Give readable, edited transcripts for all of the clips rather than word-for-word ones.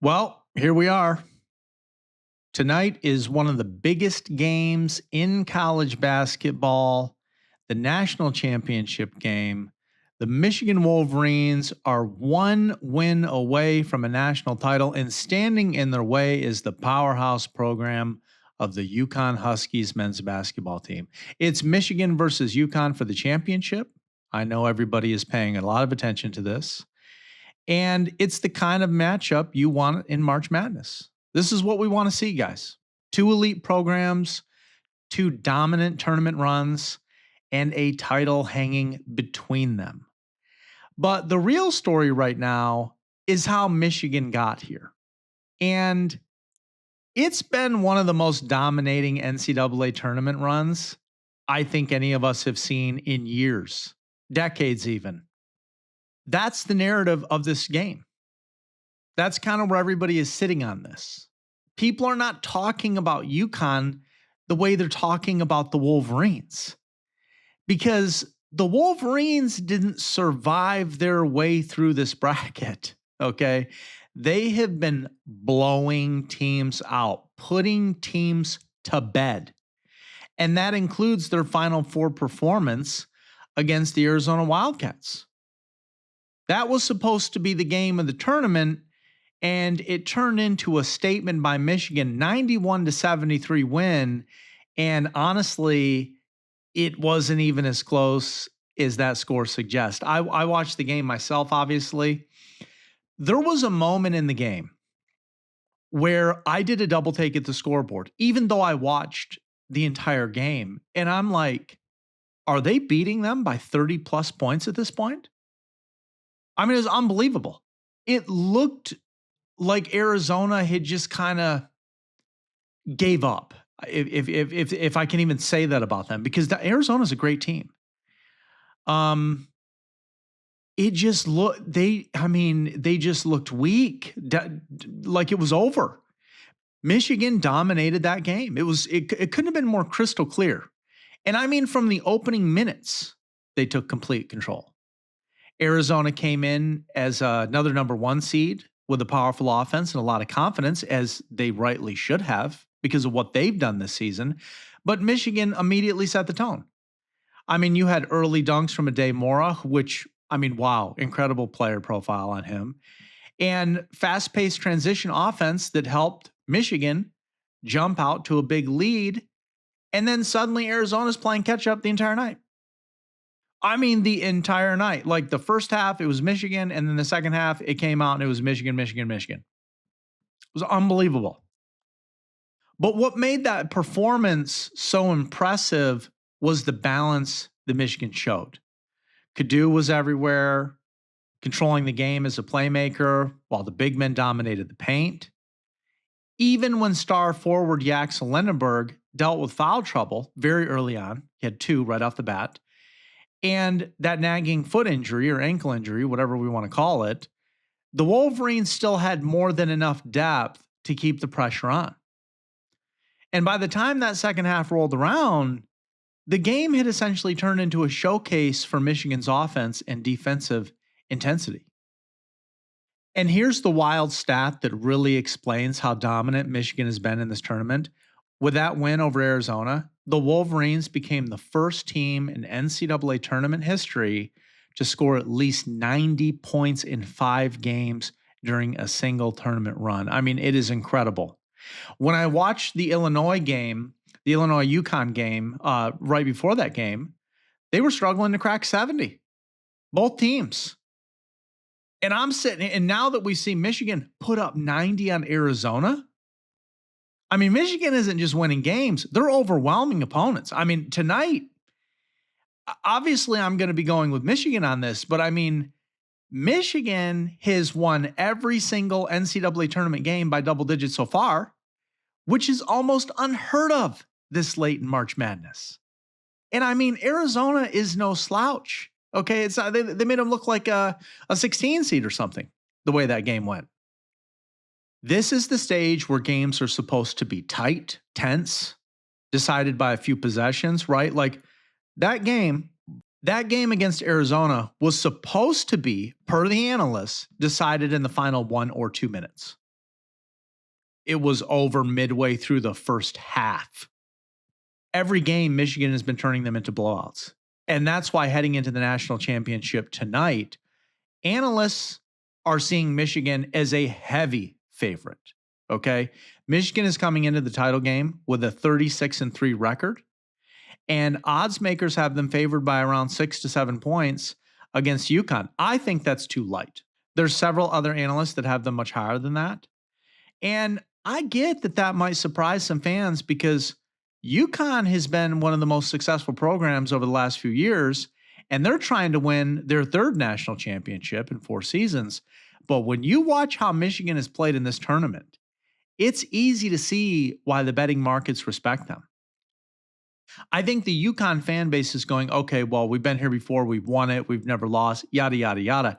Well, here we are. Tonight is one of the biggest games in college basketball, the national championship game. The Michigan Wolverines are one win away from a national title, and standing in their way is the powerhouse program of the UConn Huskies men's basketball team. It's Michigan versus UConn for the championship. I know everybody is paying a lot of attention to this. And it's the kind of matchup you want in March Madness. This is what we want to see, guys. Two elite programs, two dominant tournament runs, and a title hanging between them. But the real story right now is how Michigan got here. And it's been one of the most dominating NCAA tournament runs I think any of us have seen in years, decades even. That's the narrative of this game. That's kind of where everybody is sitting on this. People are not talking about UConn the way they're talking about the Wolverines, because the Wolverines didn't survive their way through this bracket. Okay. They have been blowing teams out, putting teams to bed. And that includes their Final Four performance against the Arizona Wildcats. That was supposed to be the game of the tournament, and it turned into a statement by Michigan, 91-73 win. And honestly, it wasn't even as close as that score suggests. I watched the game myself, obviously. There was a moment in the game where I did a double take at the scoreboard, even though I watched the entire game. And I'm like, are they beating them by 30 plus points at this point? I mean, it was unbelievable. It looked like Arizona had just kind of gave up, if I can even say that about them, because Arizona's a great team. It just looked, they just looked weak, like it was over. Michigan dominated that game. It couldn't have been more crystal clear. And I mean, from the opening minutes, they took complete control. Arizona came in as another number one seed with a powerful offense and a lot of confidence, as they rightly should have because of what they've done this season. But Michigan immediately set the tone. I mean, you had early dunks from Adey Mora, which, I mean, wow, incredible player profile on him. And fast-paced transition offense that helped Michigan jump out to a big lead. And then suddenly Arizona's playing catch-up the entire night. I mean, the entire night. Like the first half, it was Michigan, and then the second half, it came out and it was Michigan. It was unbelievable. But what made that performance so impressive was the balance that Michigan showed. Kadu was everywhere, controlling the game as a playmaker, while the big men dominated the paint. Even when star forward Jackson Lindenberg dealt with foul trouble very early on, he had 2 right off the bat, and that nagging foot injury or ankle injury, whatever we want to call it, the Wolverines still had more than enough depth to keep the pressure on. And by the time that second half rolled around, the game had essentially turned into a showcase for Michigan's offense and defensive intensity. And here's the wild stat that really explains how dominant Michigan has been in this tournament. With that win over Arizona, the Wolverines became the first team in NCAA tournament history to score at least 90 points in 5 games during a single tournament run. I mean, it is incredible. When I watched the Illinois game, the Illinois UConn game, right before that game, they were struggling to crack 70. Both teams. And I'm sitting, and now that we see Michigan put up 90 on Arizona, I mean, Michigan isn't just winning games, they're overwhelming opponents. I mean, tonight, obviously I'm going to be going with Michigan on this, but I mean, Michigan has won every single NCAA tournament game by double digits so far, which is almost unheard of this late in March Madness. And I mean, Arizona is no slouch. Okay, it's they made them look like a 16 seed or something, the way that game went. This is the stage where games are supposed to be tight, tense, decided by a few possessions, right? Like that game, That game against Arizona was supposed to be, per the analysts, decided in the final 1 or 2 minutes. It was over midway through the first half. Every game, Michigan has been turning them into blowouts. And that's why heading into the national championship tonight, analysts are seeing Michigan as a heavy favorite. Okay. Michigan is coming into the title game with a 36-3 record. And odds makers have them favored by around 6 to 7 points against UConn. I think that's too light. There's several other analysts that have them much higher than that. And I get that that might surprise some fans because UConn has been one of the most successful programs over the last few years, and they're trying to win their third national championship in 4 seasons. But when you watch how Michigan has played in this tournament, it's easy to see why the betting markets respect them. I think the UConn fan base is going, okay, well, we've been here before. We've won it. We've never lost, yada, yada, yada.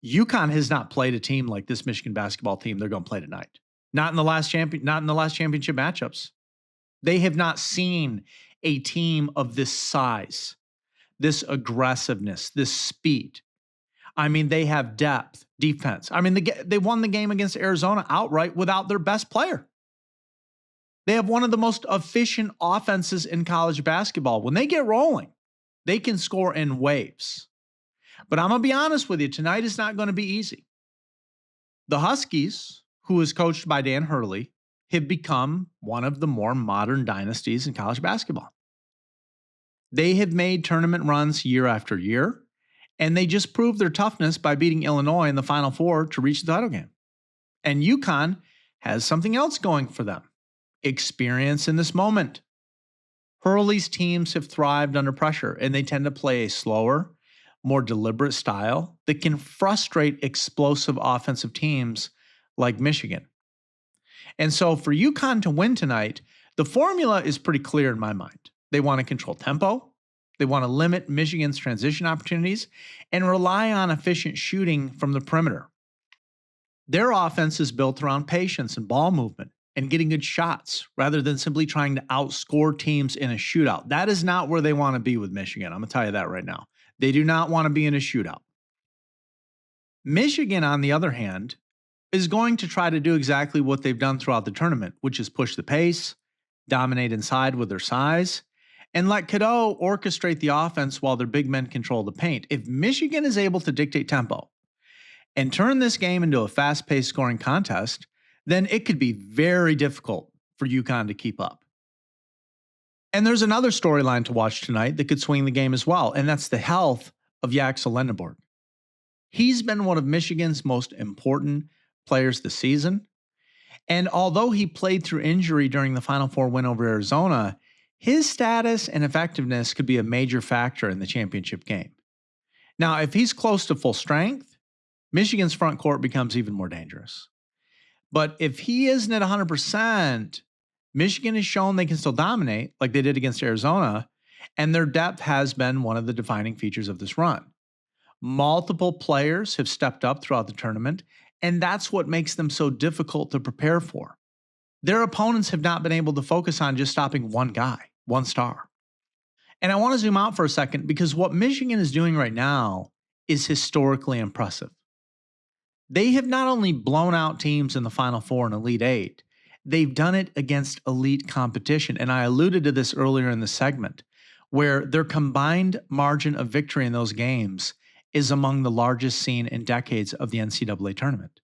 UConn has not played a team like this Michigan basketball team they're going to play tonight. Not in the last championship matchups. They have not seen a team of this size, this aggressiveness, this speed. I mean, they have depth, defense. I mean, they won the game against Arizona outright without their best player. They have one of the most efficient offenses in college basketball. When they get rolling, they can score in waves. But I'm going to be honest with you, tonight is not going to be easy. The Huskies, who is coached by Dan Hurley, have become one of the more modern dynasties in college basketball. They have made tournament runs year after year, and they just proved their toughness by beating Illinois in the Final Four to reach the title game. And UConn has something else going for them. Experience in this moment. Hurley's teams have thrived under pressure, and they tend to play a slower, more deliberate style that can frustrate explosive offensive teams like Michigan. And so for UConn to win tonight, the formula is pretty clear in my mind. They want to control tempo. They want to limit Michigan's transition opportunities and rely on efficient shooting from the perimeter. Their offense is built around patience and ball movement and getting good shots rather than simply trying to outscore teams in a shootout. That is not where they want to be with Michigan. I'm going to tell you that right now. They do not want to be in a shootout. Michigan, on the other hand, is going to try to do exactly what they've done throughout the tournament, which is push the pace, dominate inside with their size, and let Cadeau orchestrate the offense while their big men control the paint. If Michigan is able to dictate tempo and turn this game into a fast-paced scoring contest, then it could be very difficult for UConn to keep up. And there's another storyline to watch tonight that could swing the game as well, and that's the health of Yaxel Lendeborg. He's been one of Michigan's most important players this season, and although he played through injury during the Final Four win over Arizona, his status and effectiveness could be a major factor in the championship game. Now, if he's close to full strength, Michigan's front court becomes even more dangerous. But if he isn't at 100%, Michigan has shown they can still dominate like they did against Arizona, and their depth has been one of the defining features of this run. Multiple players have stepped up throughout the tournament, and that's what makes them so difficult to prepare for. Their opponents have not been able to focus on just stopping one guy, one star. And I want to zoom out for a second because what Michigan is doing right now is historically impressive. They have not only blown out teams in the Final Four and Elite Eight, they've done it against elite competition. And I alluded to this earlier in the segment, where their combined margin of victory in those games is among the largest seen in decades of the NCAA tournament.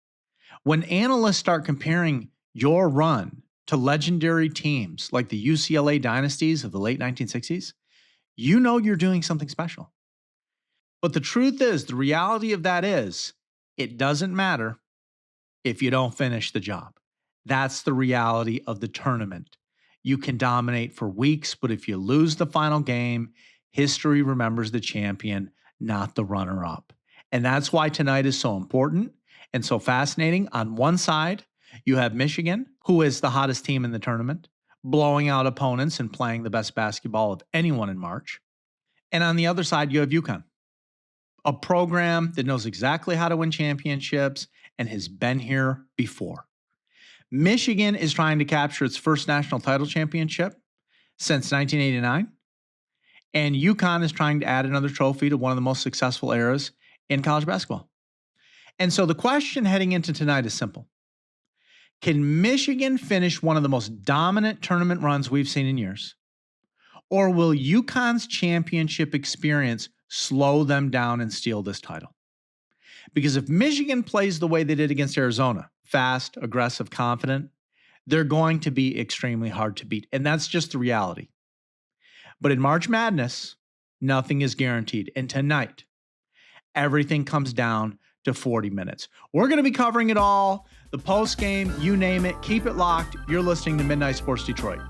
When analysts start comparing your run to legendary teams like the UCLA dynasties of the late 1960s, you know you're doing something special. But the truth is, the reality of that is, it doesn't matter if you don't finish the job. That's the reality of the tournament. You can dominate for weeks, but if you lose the final game, history remembers the champion, not the runner-up. And that's why tonight is so important and so fascinating. On one side, you have Michigan, who is the hottest team in the tournament, blowing out opponents and playing the best basketball of anyone in March. And on the other side, you have UConn, a program that knows exactly how to win championships and has been here before. Michigan is trying to capture its first national title championship since 1989. And UConn is trying to add another trophy to one of the most successful eras in college basketball. And so the question heading into tonight is simple. Can Michigan finish one of the most dominant tournament runs we've seen in years? Or will UConn's championship experience slow them down and steal this title? Because if Michigan plays the way they did against Arizona, fast, aggressive, confident, they're going to be extremely hard to beat. And that's just the reality. But in March Madness, nothing is guaranteed. And tonight, everything comes down to 40 minutes. We're going to be covering it all, the post game, you name it. Keep it locked. You're listening to Midnight Sports Detroit.